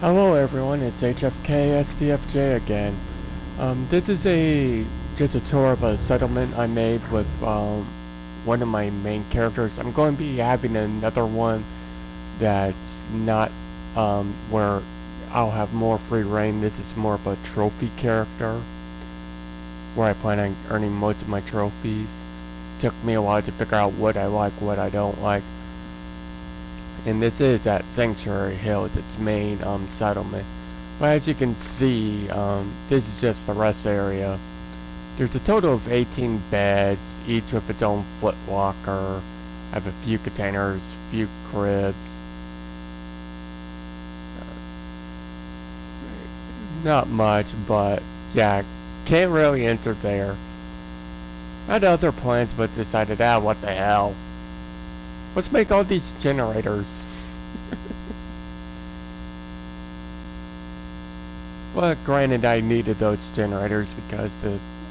Hello everyone, it's HFKSDFJ again. This is just a tour of a settlement I made with one of my main characters. I'm going to be having another one that's not where I'll have more free reign. This is more of a trophy character where I plan on earning most of my trophies. Took me a while to figure out what I like, what I don't like. And this is at Sanctuary Hills, its main settlement. But as you can see, this is just the rest area. There's a total of 18 beds, each with its own foot walker. I have a few containers, few cribs. Not much, but yeah, can't really enter there. I had other plans, but decided, what the hell. Let's make all these generators. Well, granted, I needed those generators because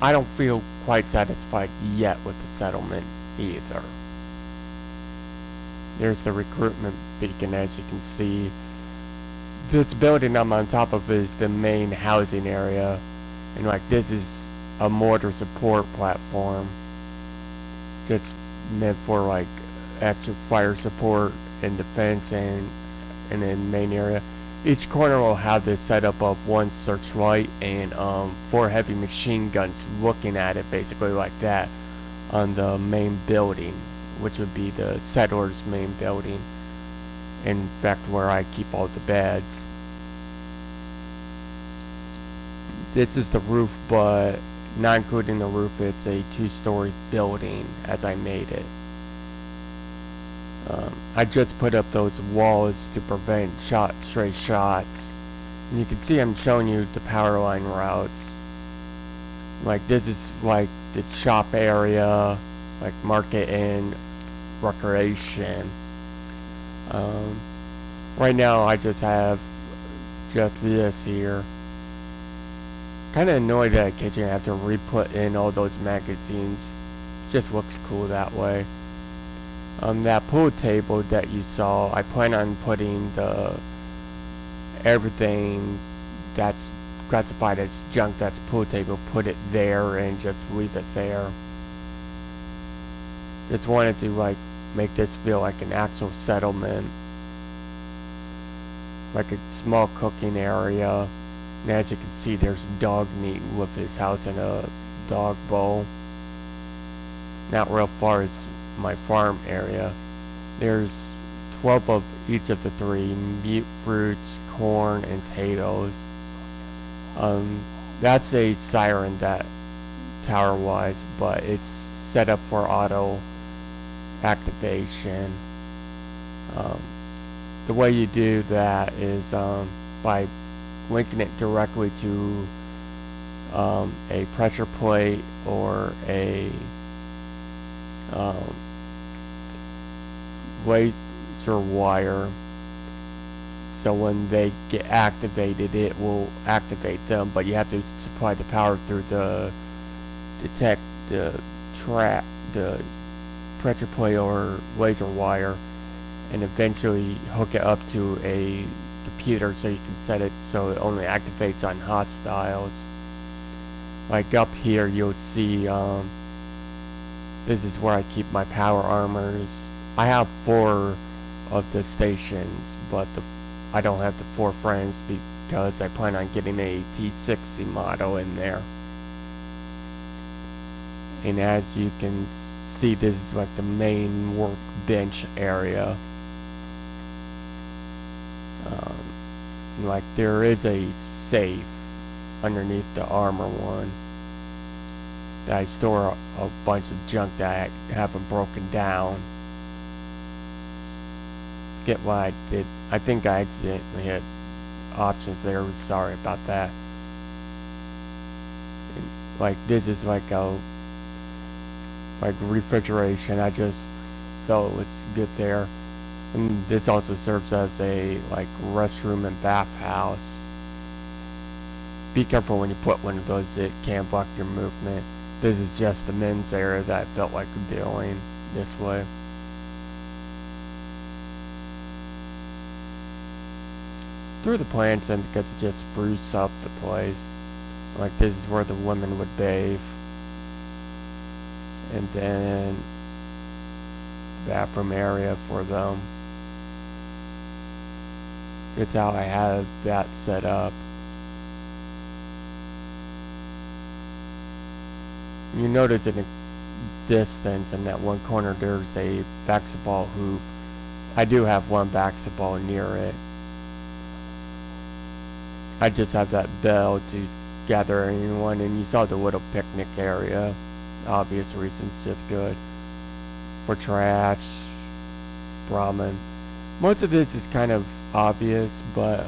I don't feel quite satisfied yet with the settlement either. There's the recruitment beacon, as you can see. This building I'm on top of is the main housing area, and like this is a mortar support platform. Just meant for like extra fire support and defense and in the main area. Each corner will have the setup of one searchlight and 4 heavy machine guns looking at it, basically like that, on the main building, which would be the settlers' main building. In fact, where I keep all the beds. This is the roof, but not including the roof, it's a 2-story building as I made it. I just put up those walls to prevent stray shots. And you can see I'm showing you the power line routes. Like this is like the shop area, like market and recreation. Right now I just have just this here. Kinda annoyed that kitchen I have to re-put in all those magazines. Just looks cool that way. That pool table that you saw, I plan on putting everything that's classified as junk that's pool table, put it there and just leave it there. Just wanted to like make this feel like an actual settlement, like a small cooking area. And as you can see, there's dog meat with his house in a dog bowl. Not real far as my farm area. There's 12 of each of the 3 meat, fruits, corn, and potatoes. That's a siren that tower wise, but it's set up for auto activation. The way you do that is by linking it directly to a pressure plate or a laser wire, so when they get activated it will activate them, but you have to supply the power through the pressure plate or laser wire, and eventually hook it up to a computer so you can set it so it only activates on hostiles. Like up here you'll see this is where I keep my power armors. I have 4 of the stations, but I don't have the 4 frames because I plan on getting a T60 model in there. And as you can see, this is like the main workbench area. Like there is a safe underneath the armor one that I store a bunch of junk that I haven't broken down. Get what I did. I think I accidentally hit options there. Sorry about that. And like this is like refrigeration. I just felt it was good there. And this also serves as a like restroom and bathhouse. Be careful when you put one of those, it can block your movement. This is just the men's area that I felt like doing this way. threw the plants in because it just spruce up the place. Like this is where the women would bathe. And then bathroom area for them. That's how I have that set up. You notice in the distance in that one corner there's a basketball hoop. I do have one basketball near it. I just have that bell to gather anyone, and you saw the little picnic area. Obvious reasons, just good. For trash, ramen. Most of this is kind of obvious, but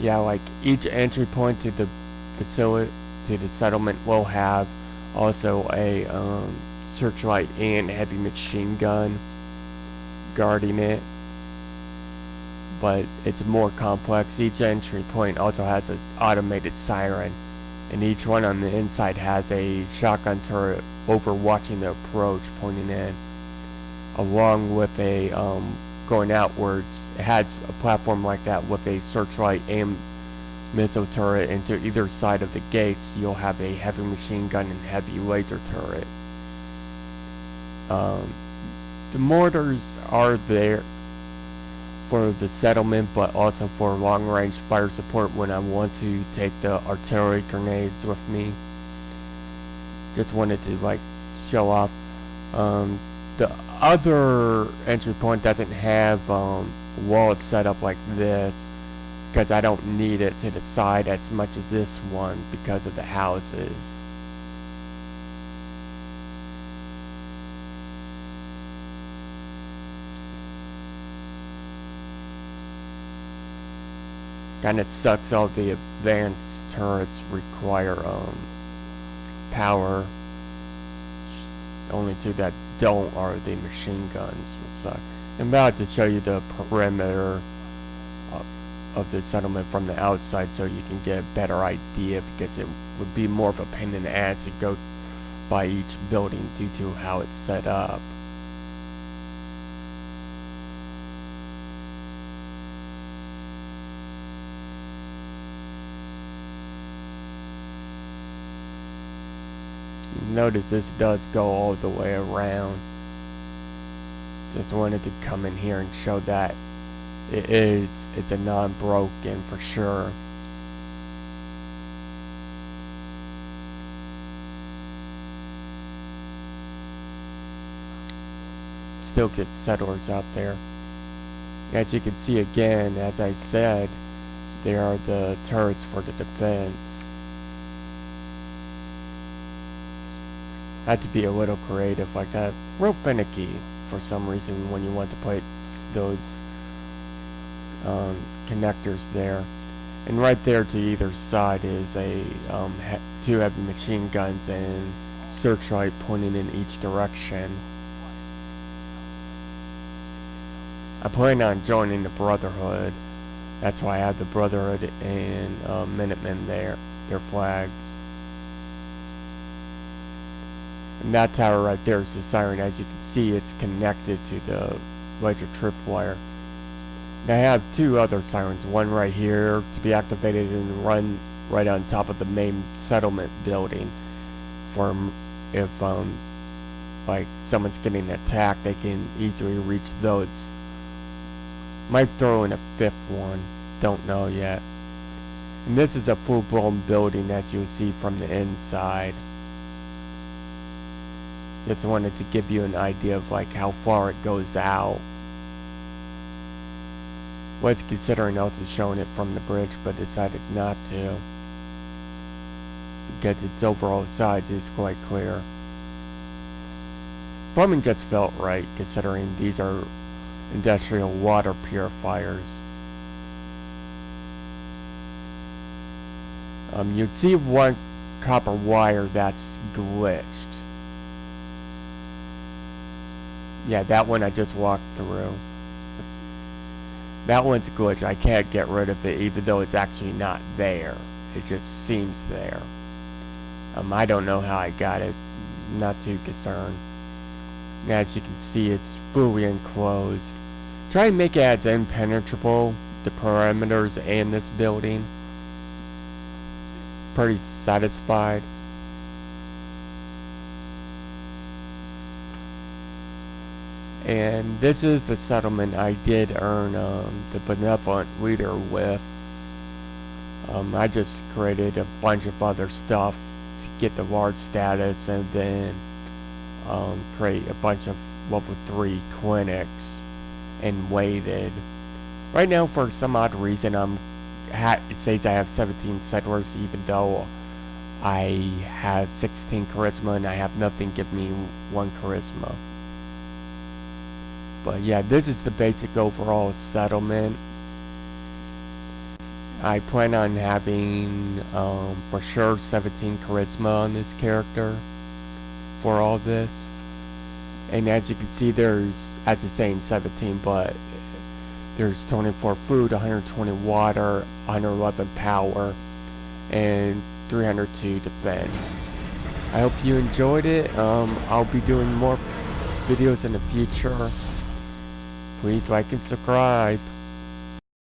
yeah, like each entry point to the facility, to the settlement will have also a searchlight and heavy machine gun guarding it, but it's more complex. Each entry point also has an automated siren, and each one on the inside has a shotgun turret overwatching the approach pointing in, along with a going outwards. It has a platform like that with a searchlight and missile turret, and to either side of the gates you'll have a heavy machine gun and heavy laser turret. The mortars are there for the settlement, but also for long range fire support when I want to take the artillery grenades with me. Just wanted to like show off. The other entry point doesn't have walls set up like this, because I don't need it to the side as much as this one because of the houses. Kind of sucks. All the advanced turrets require power. Only two that don't are the machine guns, which suck. I'm about to show you the perimeter of the settlement from the outside so you can get a better idea, because it would be more of a pain in the ass to go by each building due to how it's set up. Notice this does go all the way around. Just wanted to come in here and show that it's a non-broken for sure. Still get settlers out there. As you can see again, as I said, there are the turrets for the defense. Had to be a little creative like that. Real finicky for some reason when you want to put those connectors there. And right there to either side is a two heavy machine guns and searchlight pointing in each direction. I plan on joining the Brotherhood. That's why I have the Brotherhood and Minutemen there, their flags. And that tower right there is the siren. As you can see, it's connected to the laser tripwire. I have two other sirens, one right here to be activated and run right on top of the main settlement building. For if like someone's getting attacked, they can easily reach those. Might throw in a fifth one, don't know yet. And this is a full-blown building, as you'll see from the inside. Just wanted to give you an idea of like how far it goes out. Was considering also showing it from the bridge, but decided not to, because its overall size is quite clear. Plumbing just felt right, considering these are industrial water purifiers. You'd see one copper wire that's glitched. Yeah, that one I just walked through. That one's glitched. I can't get rid of it, even though it's actually not there. It just seems there. I don't know how I got it. Not too concerned. As you can see, it's fully enclosed. Try and make it as impenetrable the parameters and this building. Pretty satisfied. And this is the settlement I did earn the benevolent leader with. I just created a bunch of other stuff to get the large status, and then create a bunch of level 3 clinics and waited. Right now, for some odd reason, it says I have 17 settlers, even though I have 16 charisma and I have nothing give me 1 charisma. But yeah, this is the basic overall settlement. I plan on having for sure 17 charisma on this character for all this. And as you can see, there's, as it's saying 17, but there's 24 food, 120 water, 111 power, and 302 defense. I hope you enjoyed it. I'll be doing more videos in the future. Please like and subscribe.